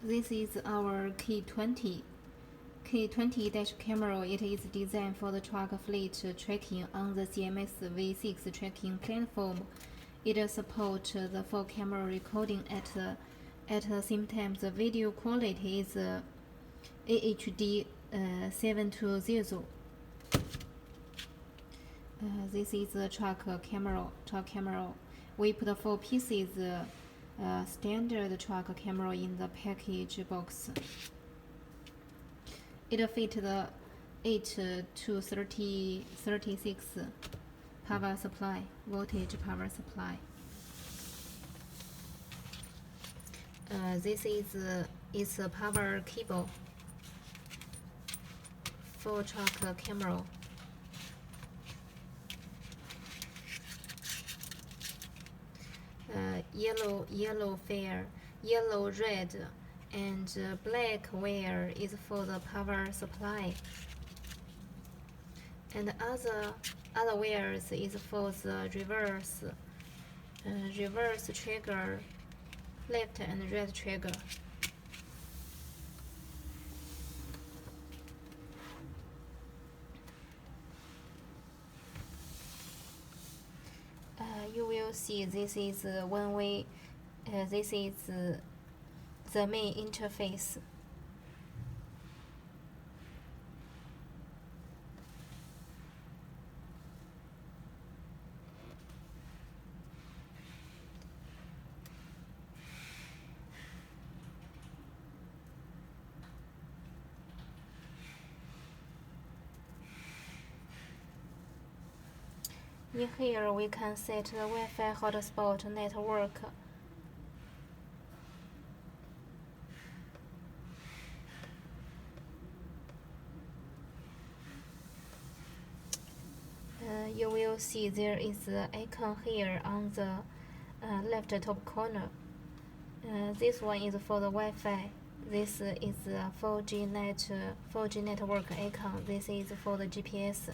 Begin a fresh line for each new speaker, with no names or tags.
This is our K20 dash camera. It is designed for the truck fleet tracking on the cmsv6 tracking platform. It supports the 4-camera recording at the same time. The video quality is AHD 720. This is the truck camera. We put 4 pieces standard truck camera in the package box. It fits the 8 to 36 power supply, voltage power supply. This is its power cable for truck camera. Yellow, red, and black wire is for the power supply, and other wires is for the reverse trigger, left and right trigger. You will see this is one way. This is the main interface. In here we can set the Wi-Fi hotspot network. You will see there is an icon here on the left top corner. This one is for the Wi-Fi. This is the 4G network icon. This is for the GPS.